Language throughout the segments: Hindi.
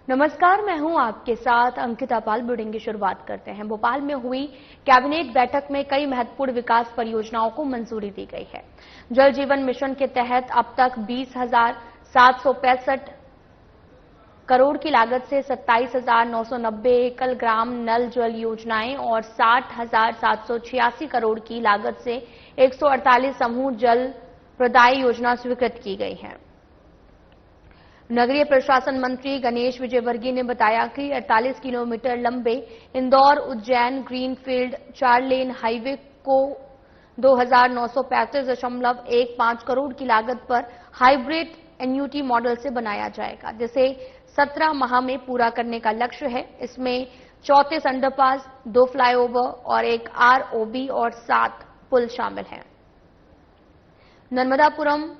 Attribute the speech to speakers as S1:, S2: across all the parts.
S1: नमस्कार, मैं हूं आपके साथ अंकिता पाल। बुलेटिन की शुरुआत करते हैं। भोपाल में हुई कैबिनेट बैठक में कई महत्वपूर्ण विकास परियोजनाओं को मंजूरी दी गई है। जल जीवन मिशन के तहत अब तक 20,765 करोड़ की लागत से 27,990 एकल ग्राम नल जल योजनाएं और 60,786 करोड़ की लागत से 148 समूह जल प्रदाय योजना स्वीकृत की गई है। नगरीय प्रशासन मंत्री गणेश विजयवर्गीय ने बताया कि 48 किलोमीटर लंबे Indore Ujjain greenfield 4 lane highway को 2,935.15 करोड़ की लागत पर हाइब्रिड एन्युटी मॉडल से बनाया जाएगा, जिसे 17 माह में पूरा करने का लक्ष्य है। इसमें 34 अंडरपास, 2 फ्लाईओवर और एक आरओबी और 7 पुल शामिल हैं। नर्मदापुरम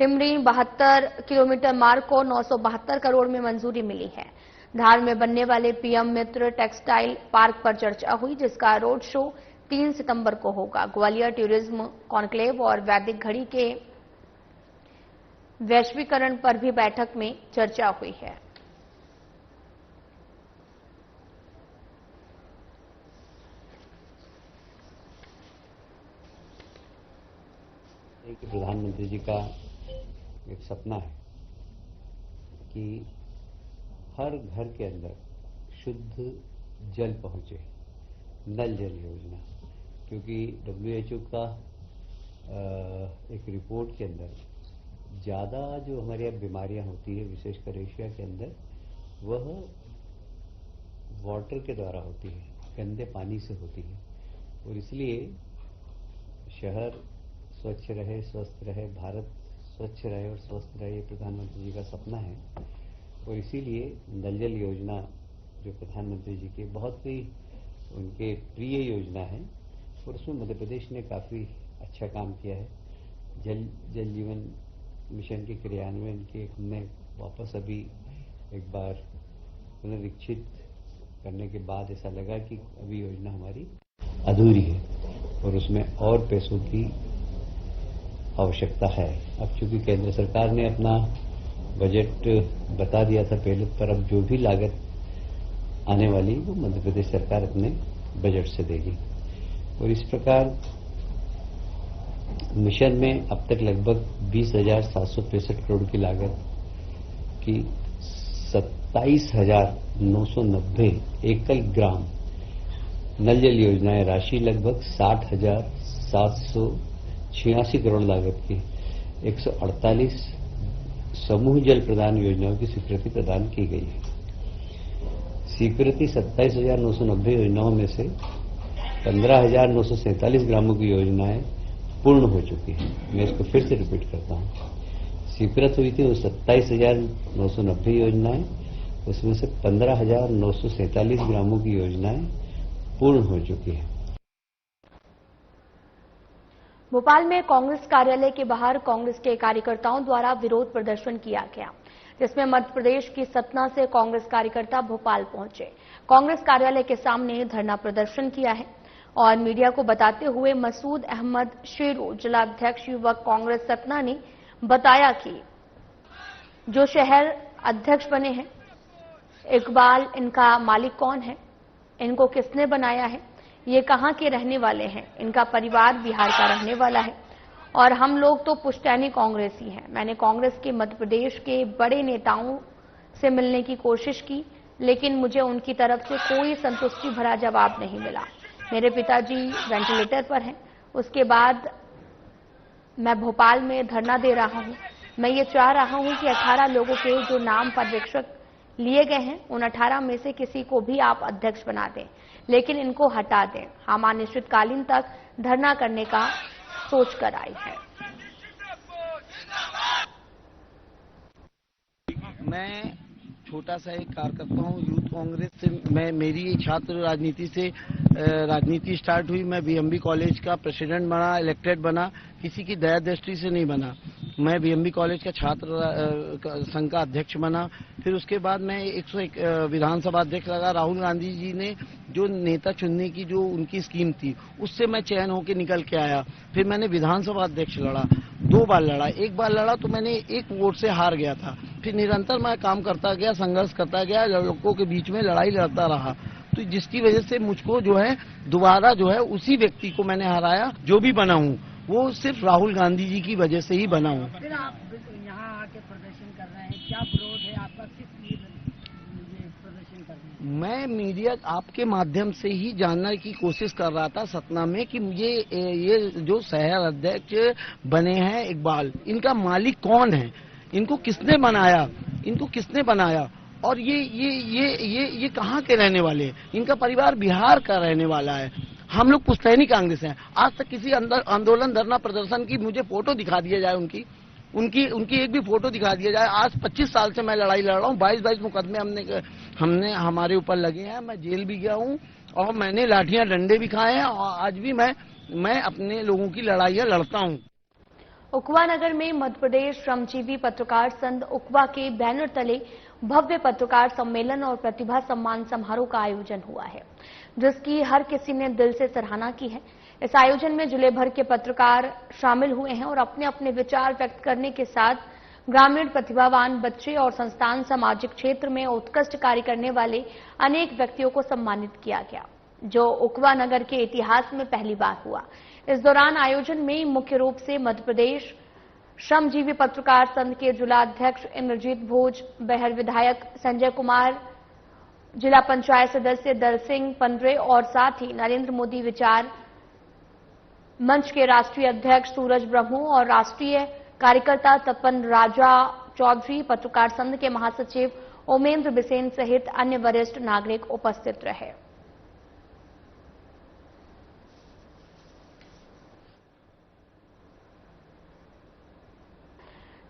S1: टिमरी 72 किलोमीटर मार्ग को 972 करोड़ में मंजूरी मिली है। धार में बनने वाले पीएम मित्र टेक्सटाइल पार्क पर चर्चा हुई, जिसका रोड शो 3 सितंबर को होगा। ग्वालियर टूरिज्म कॉन्क्लेव और वैदिक घड़ी के वैश्वीकरण पर भी बैठक में चर्चा हुई है।
S2: प्रधानमंत्री जी का एक सपना है कि हर घर के अंदर शुद्ध जल पहुंचे, नल जल योजना। क्योंकि WHO का एक रिपोर्ट के अंदर ज़्यादा जो हमारे यहाँ बीमारियां होती है, विशेषकर एशिया के अंदर, वह वाटर के द्वारा होती है, गंदे पानी से होती है। और इसलिए शहर स्वच्छ रहे, स्वस्थ रहे, भारत स्वच्छ रहे और स्वस्थ रहे, ये प्रधानमंत्री जी का सपना है। और इसीलिए नल जल योजना जो प्रधानमंत्री जी की बहुत ही उनके प्रिय योजना है, और उसमें मध्य प्रदेश ने काफ़ी अच्छा काम किया है। जल जीवन मिशन के क्रियान्वयन के हमने वापस अभी एक बार पुनरीक्षित करने के बाद ऐसा लगा कि अभी योजना हमारी अधूरी है और उसमें और पैसों की आवश्यकता है। अब चूंकि केंद्र सरकार ने अपना बजट बता दिया था पहले, पर अब जो भी लागत आने वाली वो मध्य प्रदेश सरकार अपने बजट से देगी। और इस प्रकार मिशन में अब तक लगभग 20,765 करोड़ की लागत की 27,990 एकल ग्राम नल जल योजनाएं, राशि लगभग 60,786 करोड़ लागत की 148 समूह जल प्रदान योजनाओं की स्वीकृति प्रदान की गई है। स्वीकृति 27,990 योजनाओं में से 15,947 ग्रामों की योजनाएं पूर्ण हो चुकी है। मैं इसको फिर से रिपीट करता हूं। स्वीकृत हुई थी वो 27,990 योजनाएं, उसमें से 15,947 ग्रामों की योजनाएं पूर्ण हो चुकी है।
S1: भोपाल में कांग्रेस कार्यालय के बाहर कांग्रेस के कार्यकर्ताओं द्वारा विरोध प्रदर्शन किया गया, जिसमें मध्य प्रदेश की सतना से कांग्रेस कार्यकर्ता भोपाल पहुंचे। कांग्रेस कार्यालय के सामने धरना प्रदर्शन किया है और मीडिया को बताते हुए मसूद अहमद शेरू, जिलाध्यक्ष युवक कांग्रेस सतना, ने बताया कि जो शहर अध्यक्ष बने हैं, इकबाल इनका मालिक कौन है, इनको किसने बनाया है, ये कहां के रहने वाले हैं, इनका परिवार बिहार का रहने वाला है और हम लोग तो पुश्तैनी कांग्रेसी हैं। मैंने कांग्रेस के मध्य प्रदेश के बड़े नेताओं से मिलने की कोशिश की, लेकिन मुझे उनकी तरफ से कोई संतुष्टि भरा जवाब नहीं मिला। मेरे पिताजी वेंटिलेटर पर हैं। उसके बाद मैं भोपाल में धरना दे रहा हूं। मैं ये चाह रहा हूं कि 18 लोगों के जो नाम पर्यवेक्षक लिए गए हैं, उन 18 में से किसी को भी आप अध्यक्ष बना दें, लेकिन इनको हटा दें। हम अनिश्चितकालीन तक धरना करने का सोच कर आए हैं।
S3: मैं छोटा सा एक कार्यकर्ता हूँ यूथ कांग्रेस से। मेरी छात्र राजनीति से राजनीति स्टार्ट हुई। मैं बीएमबी कॉलेज का प्रेसिडेंट बना, इलेक्टेड बना, किसी की दया दृष्टि से नहीं बना। मैं बीएमबी कॉलेज का छात्र संघ का अध्यक्ष बना। फिर उसके बाद मैं 101 विधानसभा अध्यक्ष लगा। राहुल गांधी जी ने जो नेता चुनने की जो उनकी स्कीम थी, उससे मैं चयन होकर निकल के आया। फिर मैंने विधानसभा अध्यक्ष लड़ा, 2 बार लड़ा। एक बार लड़ा तो मैंने 1 वोट से हार गया था। फिर निरंतर मैं काम करता गया, संघर्ष करता गया, लोगों के बीच में लड़ाई लड़ता रहा, तो जिसकी वजह से मुझको जो है दोबारा जो है उसी व्यक्ति को मैंने हराया। जो भी बना हूँ वो सिर्फ राहुल गांधी जी की वजह से ही बना हूँ।
S4: फिर आप यहाँ आके प्रदर्शन कर रहे हैं, क्या विरोध है आपका, किस लिए ये प्रदर्शन कर रहे हैं?
S3: मैं मीडिया आपके माध्यम से ही जानने की कोशिश कर रहा था सतना में कि ये जो शहर अध्यक्ष बने हैं इकबाल, इनका मालिक कौन है, इनको किसने बनाया और ये कहाँ के रहने वाले हैं? इनका परिवार बिहार का रहने वाला है। हम लोग पुश्तैनी कांग्रेस हैं। आज तक किसी आंदोलन, धरना, प्रदर्शन की मुझे फोटो दिखा दिया जाए, उनकी एक भी फोटो दिखा दिया जाए। आज 25 साल से मैं लड़ाई लड़ रहा हूँ, 22 मुकदमे हमने हमारे ऊपर लगे हैं। मैं जेल भी गया हूँ और मैंने लाठियां डंडे भी खाए हैं और आज भी मैं अपने लोगों की लड़ाइयां लड़ता हूँ।
S1: उकवा नगर में मध्य प्रदेश श्रमजीवी पत्रकार संघ उकवा के बैनर तले भव्य पत्रकार सम्मेलन और प्रतिभा सम्मान समारोह का आयोजन हुआ है, जिसकी हर किसी ने दिल से सराहना की है। इस आयोजन में जिले भर के पत्रकार शामिल हुए हैं और अपने अपने विचार व्यक्त करने के साथ ग्रामीण प्रतिभावान बच्चे और संस्थान सामाजिक क्षेत्र में उत्कृष्ट कार्य करने वाले अनेक व्यक्तियों को सम्मानित किया गया, जो उकवा नगर के इतिहास में पहली बार हुआ। इस दौरान आयोजन में मुख्य रूप से मध्य प्रदेश श्रमजीवी पत्रकार संघ के जिला अध्यक्ष इंद्रजीत भोज, बेहर विधायक संजय कुमार, जिला पंचायत सदस्य दल सिंह पंद्रे और साथ ही नरेंद्र मोदी विचार मंच के राष्ट्रीय अध्यक्ष सूरज ब्रह्मो और राष्ट्रीय कार्यकर्ता तपन राजा चौधरी, पत्रकार संघ के महासचिव ओमेंद्र बिसेन सहित अन्य वरिष्ठ नागरिक उपस्थित रहे।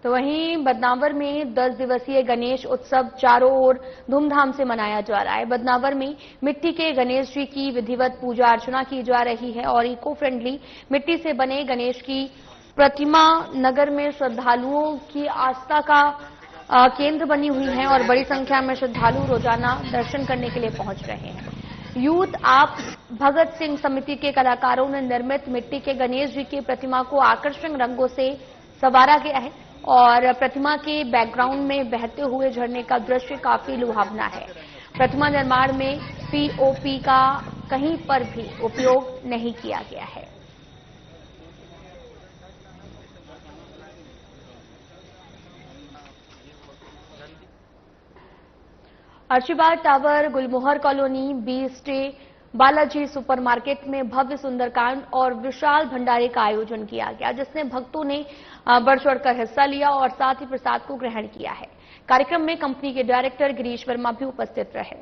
S1: तो वहीं बदनावर में 10 दिवसीय गणेश उत्सव चारों ओर धूमधाम से मनाया जा रहा है। बदनावर में मिट्टी के गणेश जी की विधिवत पूजा अर्चना की जा रही है और इको फ्रेंडली मिट्टी से बने गणेश की प्रतिमा नगर में श्रद्धालुओं की आस्था का केंद्र बनी हुई है और बड़ी संख्या में श्रद्धालु रोजाना दर्शन करने के लिए पहुंच रहे हैं। यूथ आप भगत सिंह समिति के कलाकारों ने निर्मित मिट्टी के गणेश जी की प्रतिमा को आकर्षक रंगों से संवारा गया है और प्रतिमा के बैकग्राउंड में बहते हुए झरने का दृश्य काफी लुभावना है। प्रतिमा निर्माण में पीओपी का कहीं पर भी उपयोग नहीं किया गया है। Arshibag tower, Gulmohar colony, B stay, Balaji supermarket में भव्य सुंदरकांड और विशाल भंडारे का आयोजन किया गया, जिसमें भक्तों ने बढ़ चढ़कर हिस्सा लिया और साथ ही प्रसाद को ग्रहण किया है। कार्यक्रम में कंपनी के डायरेक्टर गिरीश वर्मा भी उपस्थित रहे।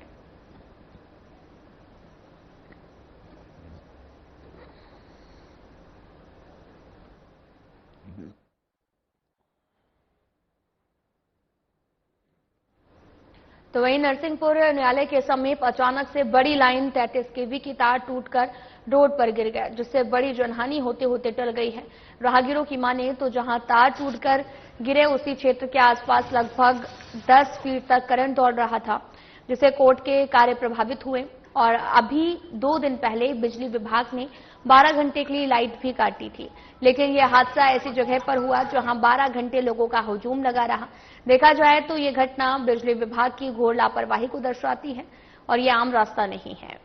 S1: तो वहीं नरसिंहपुर न्यायालय के समीप अचानक से बड़ी लाइन 33 केवी की तार टूटकर रोड पर गिर गया, जिससे बड़ी जनहानि होते होते टल गई है। राहगीरों की माने तो जहां तार टूटकर गिरे उसी क्षेत्र के आसपास लगभग 10 फीट तक करंट दौड़ रहा था, जिससे कोर्ट के कार्य प्रभावित हुए और अभी 2 दिन पहले बिजली विभाग ने 12 घंटे के लिए लाइट भी काटी थी। लेकिन यह हादसा ऐसी जगह पर हुआ जहां 12 घंटे लोगों का हुजूम लगा रहा। देखा जाए तो यह घटना बिजली विभाग की घोर लापरवाही को दर्शाती है और यह आम रास्ता नहीं है।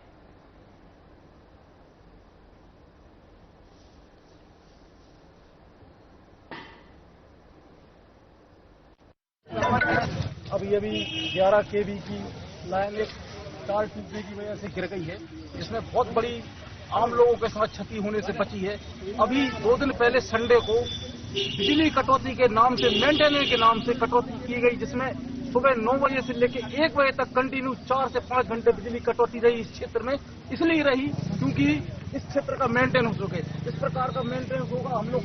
S5: अभी 11 केवी की लाइन एक तार टूटने की वजह से गिर गई है, जिसमें बहुत बड़ी आम लोगों के साथ क्षति होने से बची है। अभी 2 दिन पहले संडे को बिजली कटौती के नाम से, मेंटेनेंस के नाम से कटौती की गई, जिसमें सुबह 9 बजे से लेकर 1 बजे तक कंटिन्यू 4 से 5 घंटे बिजली कटौती रही इस क्षेत्र में। इसलिए रही क्योंकि इस क्षेत्र का मेंटेनेंस हो गया। इस प्रकार का मेंटेनेंस होगा, हम लोग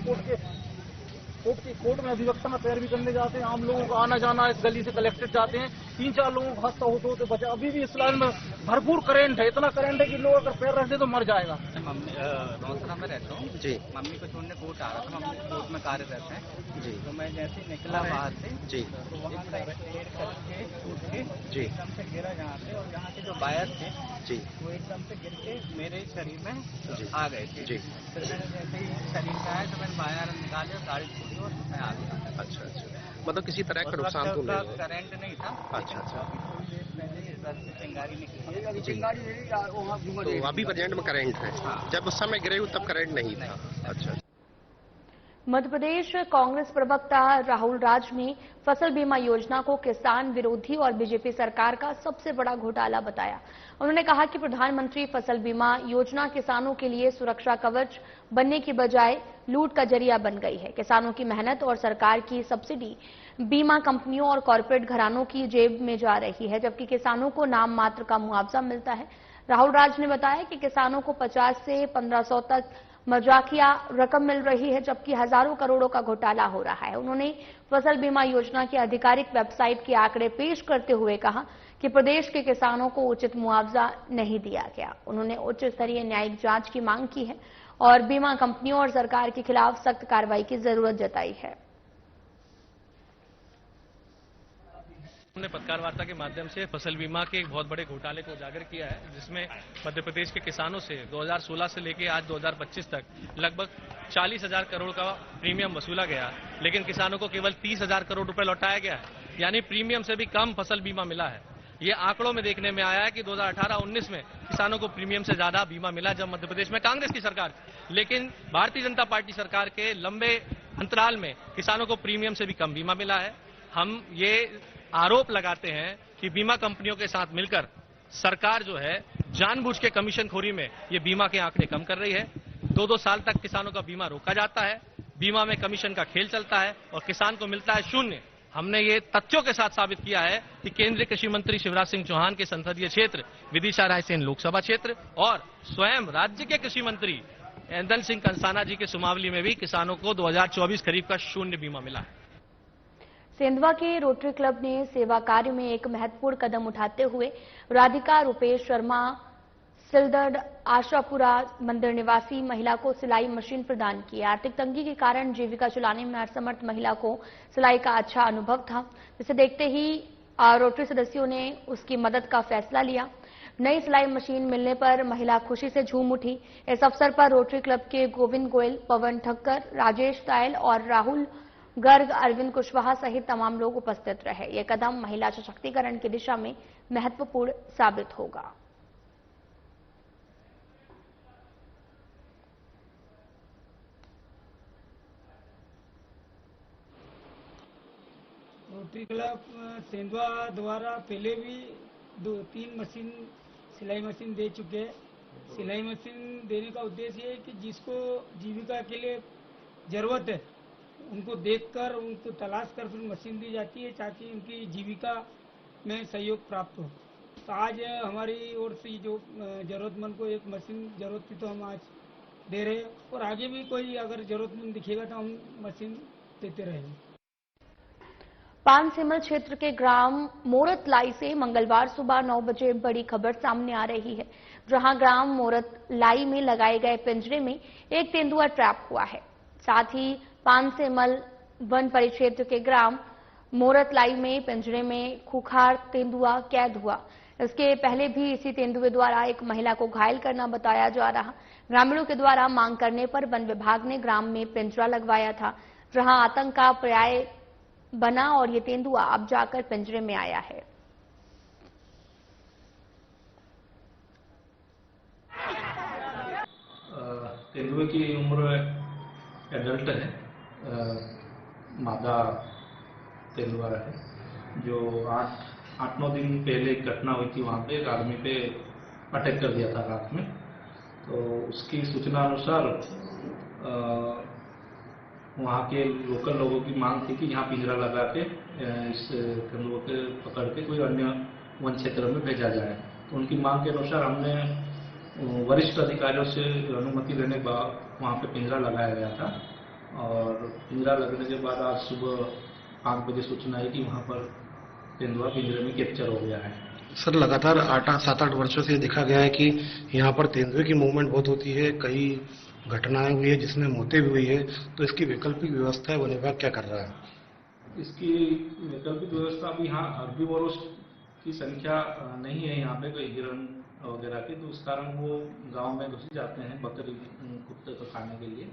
S5: कोर्ट में अभिवक्ता में पैरवी करने जाते हैं। आम लोगों का आना जाना इस गली से कलेक्टेड जाते हैं। 3-4 लोगों को हादसा होते बचा। अभी भी इस लाइन में भरपूर करंट है, इतना करंट है कि लोग अगर पैर रख दे तो मर जाएगा।
S6: मम्मी रोसरा में रहता हूँ जी। मम्मी को छोड़ने कोर्ट आ रहा था, मम्मी कोर्ट में कार्य रहते हैं जी। तो मैं जैसे ही निकला बाहर से जी, तो वहाँ का पेड़ कट के टूट के जी एकदम से गिरा यहाँ पे, और यहाँ के जो वायर थे जी वो एकदम से गिर के मेरे शरीर में आ गए थे जी। फिर मैंने जैसे ही शरीर में आया तो मैंने वायर निकाले, गाड़ी छोड़ी और मैं आ गया। अच्छा।
S7: मतलब किसी तरह का नुकसान तो नहीं है?
S6: करंट नहीं था।
S7: अच्छा अच्छा।
S6: चिंगारी निकली
S7: जी, तो अभी प्रेजेंट में करंट है, जब उस समय गिरे हुए तब करंट नहीं था। अच्छा।
S1: मध्य प्रदेश कांग्रेस प्रवक्ता राहुल राज ने फसल बीमा योजना को किसान विरोधी और बीजेपी सरकार का सबसे बड़ा घोटाला बताया। उन्होंने कहा कि प्रधानमंत्री फसल बीमा योजना किसानों के लिए सुरक्षा कवच बनने की बजाय लूट का जरिया बन गई है। किसानों की मेहनत और सरकार की सब्सिडी बीमा कंपनियों और कॉरपोरेट घरानों की जेब में जा रही है, जबकि किसानों को नाम मात्र का मुआवजा मिलता है। राहुल राज ने बताया कि किसानों को 50 से 1500 तक मजाकिया रकम मिल रही है, जबकि हजारों करोड़ों का घोटाला हो रहा है। उन्होंने फसल बीमा योजना की आधिकारिक वेबसाइट के आंकड़े पेश करते हुए कहा कि प्रदेश के किसानों को उचित मुआवजा नहीं दिया गया। उन्होंने उच्च स्तरीय न्यायिक जांच की मांग की है और बीमा कंपनियों और सरकार के खिलाफ सख्त कार्रवाई की जरूरत जताई है।
S8: हमने पत्रकार वार्ता के माध्यम से फसल बीमा के एक बहुत बड़े घोटाले को उजागर किया है, जिसमें मध्य प्रदेश के किसानों से 2016 से लेकर आज 2025 तक लगभग 40,000 करोड़ का प्रीमियम वसूला गया, लेकिन किसानों को केवल 30,000 करोड़ रुपए लौटाया गया है। यानी प्रीमियम से भी कम फसल बीमा मिला है। ये आंकड़ों में देखने में आया है कि 2018-19 में किसानों को प्रीमियम से ज्यादा बीमा मिला जब मध्य प्रदेश में कांग्रेस की सरकार थी, लेकिन भारतीय जनता पार्टी सरकार के लंबे अंतराल में किसानों को प्रीमियम से भी कम बीमा मिला है। हम ये आरोप लगाते हैं कि बीमा कंपनियों के साथ मिलकर सरकार जो है जानबूझ के कमीशनखोरी में ये बीमा के आंकड़े कम कर रही है। 2-2 साल तक किसानों का बीमा रोका जाता है, बीमा में कमीशन का खेल चलता है और किसान को मिलता है शून्य। हमने ये तथ्यों के साथ साबित किया है कि केंद्रीय कृषि मंत्री शिवराज सिंह चौहान के संसदीय क्षेत्र विदिशा रायसेन लोकसभा क्षेत्र और स्वयं राज्य के कृषि मंत्री ऐदल सिंह कंसाना जी के सुमावली में भी किसानों को 2024 खरीफ का शून्य बीमा मिला है।
S1: सेंधवा के रोटरी क्लब ने सेवा कार्य में एक महत्वपूर्ण कदम उठाते हुए राधिका रुपेश शर्मा सिलदड़ आशापुरा मंदिर निवासी महिला को सिलाई मशीन प्रदान की। आर्थिक तंगी के कारण जीविका चलाने में असमर्थ महिला को सिलाई का अच्छा अनुभव था, जिसे देखते ही रोटरी सदस्यों ने उसकी मदद का फैसला लिया। नई सिलाई मशीन मिलने पर महिला खुशी से झूम उठी। इस अवसर पर रोटरी क्लब के गोविंद गोयल, पवन ठक्कर, राजेश तायल और राहुल गर्ग, अरविंद कुशवाहा सहित तमाम लोग उपस्थित रहे। यह कदम महिला सशक्तिकरण की दिशा में महत्वपूर्ण साबित होगा।
S4: रोटरी क्लब सेंधवा द्वारा पहले भी 2-3 मशीन सिलाई मशीन दे चुके हैं। सिलाई मशीन देने का उद्देश्य है कि जिसको जीविका के लिए जरूरत है उनको देखकर, उनको तलाश कर फिर मशीन दी जाती है ताकि उनकी जीविका में सहयोग प्राप्त हो। तो आज हमारी ओर से जो जरूरतमंद को एक मशीन जरूरत थी तो हम आज दे रहे हैं और आगे भी कोई अगर जरूरतमंद दिखेगा तो हम मशीन देते रहेंगे।
S1: पानसेमल क्षेत्र के ग्राम मोरतलाई से मंगलवार सुबह 9 बजे बड़ी खबर सामने आ रही है, जहां ग्राम मोरतलाई में लगाए गए पिंजरे में एक तेंदुआ ट्रैप हुआ है। साथ ही पानसेमल वन परिक्षेत्र के ग्राम मोरतलाई में पिंजरे में खूंखार तेंदुआ कैद हुआ। इसके पहले भी इसी तेंदुए द्वारा एक महिला को घायल करना बताया जा रहा। ग्रामीणों के द्वारा मांग करने पर वन विभाग ने ग्राम में पिंजरा लगवाया था, जहां आतंक का पर्याय बना और ये तेंदुआ अब जाकर पिंजरे में आया है।
S9: तेंदुए की उम्र एडल्ट है, मादा तेंदुआ है, जो 8-9 दिन पहले एक घटना हुई थी। वहाँ पे एक आदमी पे अटैक कर दिया था रात में। तो उसकी सूचना अनुसार वहाँ के लोकल लोगों की मांग थी कि यहाँ पिंजरा लगा के इस तेंदुए को पकड़ के कोई अन्य वन क्षेत्र में भेजा जाए। तो उनकी मांग के अनुसार हमने वरिष्ठ अधिकारियों से अनुमति लेने के बाद वहाँ पे पिंजरा लगाया गया था और पिंजरा लगने के बाद आज सुबह 5 बजे सूचना आई कि वहाँ पर तेंदुआ पिंजरे में कैप्चर हो गया है।
S7: सर, लगातार 7-8 वर्षों से देखा गया है कि यहाँ पर तेंदुए की मूवमेंट बहुत होती है, कई घटनाएं हुई है जिसमें मौतें भी हुई है। तो इसकी वैकल्पिक व्यवस्था है, वन विभाग क्या कर रहा है?
S9: इसकी वैकल्पिक व्यवस्था अभी यहाँ हर्बीवोरस की संख्या नहीं है यहाँ पे, कोई हिरण वगैरह की, तो उस कारण वो गांव में घुस जाते हैं बकरी कुत्ते को खाने के लिए,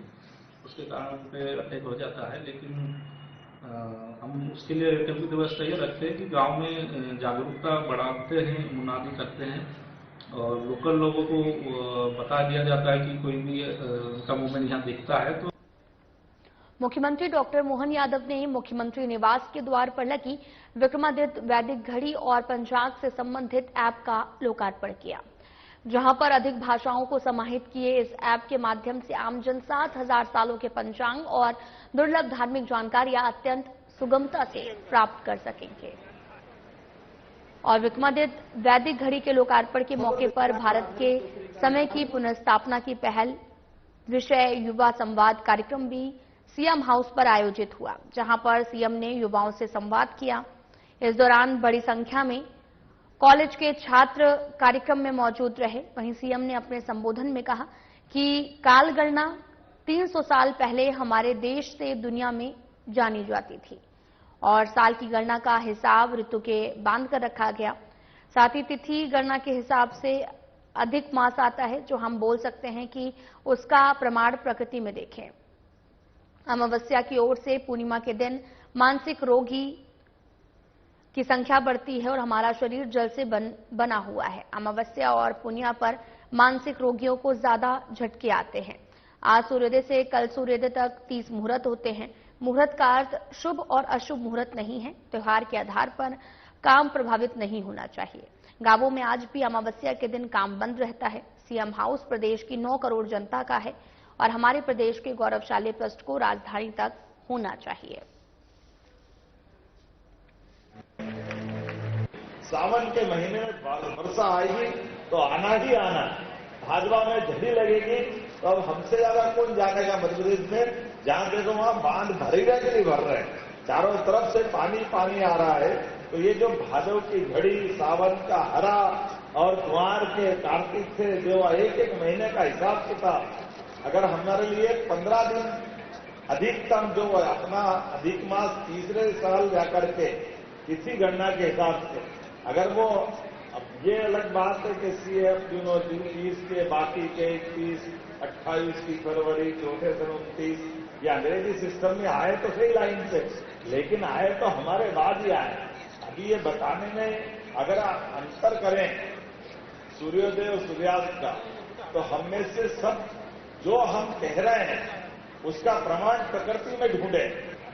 S9: उसके कारण उन पे अटैक हो जाता है। लेकिन हम उसके लिए कैंप की व्यवस्था ये रखते हैं कि गांव में जागरूकता बढ़ाते हैं, मुनादी करते हैं और लोकल लोगों को बता दिया जाता है कि कोई भी उनका मूवमेंट यहाँ दिखता है तो।
S1: मुख्यमंत्री डॉक्टर मोहन यादव ने मुख्यमंत्री निवास के द्वार पर लगी विक्रमादित्य वैदिक घड़ी और पंचांग से संबंधित ऐप का लोकार्पण किया, जहां पर अधिक भाषाओं को समाहित किए इस ऐप के माध्यम से आमजन 7000 सालों के पंचांग और दुर्लभ धार्मिक जानकारियां अत्यंत सुगमता से प्राप्त कर सकेंगे। और विक्रमादित्य वैदिक घड़ी के लोकार्पण के मौके पर भारत के समय की पुनर्स्थापना की पहल विषय युवा संवाद कार्यक्रम भी सीएम हाउस पर आयोजित हुआ, जहां पर सीएम ने युवाओं से संवाद किया। इस दौरान बड़ी संख्या में कॉलेज के छात्र कार्यक्रम में मौजूद रहे। वहीं सीएम ने अपने संबोधन में कहा कि काल गणना 300 साल पहले हमारे देश से दुनिया में जानी जाती थी और साल की गणना का हिसाब ऋतु के बांध कर रखा गया। साथ ही तिथि गणना के हिसाब से अधिक मास आता है, जो हम बोल सकते हैं कि उसका प्रमाण प्रकृति में देखें। अमावस्या की ओर से पूर्णिमा के दिन मानसिक रोगी की संख्या बढ़ती है और हमारा शरीर जल से बना हुआ है। अमावस्या और पूर्णिमा पर मानसिक रोगियों को ज्यादा झटके आते हैं। आज सूर्योदय से कल सूर्योदय तक 30 मुहूर्त होते हैं। मुहूर्त का अर्थ शुभ और अशुभ मुहूर्त नहीं है। त्योहार के आधार पर काम प्रभावित नहीं होना चाहिए। गांवों में आज भी अमावस्या के दिन काम बंद रहता है। सीएम हाउस प्रदेश की 9 करोड़ जनता का है और हमारे प्रदेश के गौरवशाली पृष्ठ को राजधानी तक होना चाहिए।
S10: सावन के महीने में वर्षा आएगी तो आना ही आना, भाजपा में झड़ी लगेगी तो अब हमसे ज्यादा कौन जानेगा मध्य प्रदेश में। जहां देखो वहां बांध भरेगा कि नहीं भर रहे, चारों तरफ से पानी पानी आ रहा है। तो ये जो भादव की घड़ी, सावन का हरा और कुंवार के कार्तिक से जो एक एक महीने का हिसाब किताब, अगर हमारे लिए 15 दिन अधिकतम जो अपना अधिक मास तीसरे साल जाकर के किसी गणना के हिसाब से, अगर वो अब ये अलग बात है कि CF 20 के बाकी के 21, 28 की फरवरी, चौथे दिन 29 ये अंग्रेजी सिस्टम में आए तो सही लाइन से, लेकिन आए तो हमारे बाद ही आए। अभी ये बताने में अगर आप अंतर करें सूर्योदय और सूर्यास्त का, तो हम में से सब जो हम कह रहे हैं उसका प्रमाण प्रकृति में ढूंढे।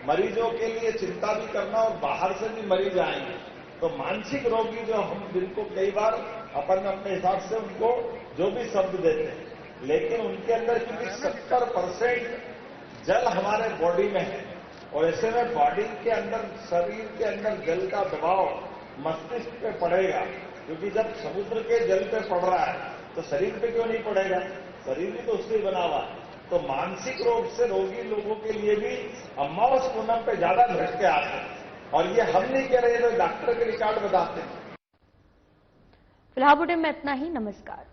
S10: मरीजों के लिए चिंता भी करना और बाहर से भी मरीज आएंगे तो मानसिक रोगी जो हम जिनको कई बार अपन अपने हिसाब से उनको जो भी शब्द देते हैं, लेकिन उनके अंदर क्योंकि 70% जल हमारे बॉडी में है और ऐसे में बॉडी के अंदर, शरीर के अंदर जल का दबाव मस्तिष्क पे पड़ेगा, क्योंकि जब समुद्र के जल पे पड़ रहा है तो शरीर पे क्यों नहीं पड़ेगा, शरीर भी तो उससे ही बना हुआ है। तो मानसिक रोग से रोगी लोगों के लिए भी अमावस पूनम पे ज्यादा झटके आते हैं और ये हम नहीं कह रहे, तो डॉक्टर के रिकॉर्ड बताते हैं।
S1: फिलहाल बुलेटिन में इतना ही। नमस्कार।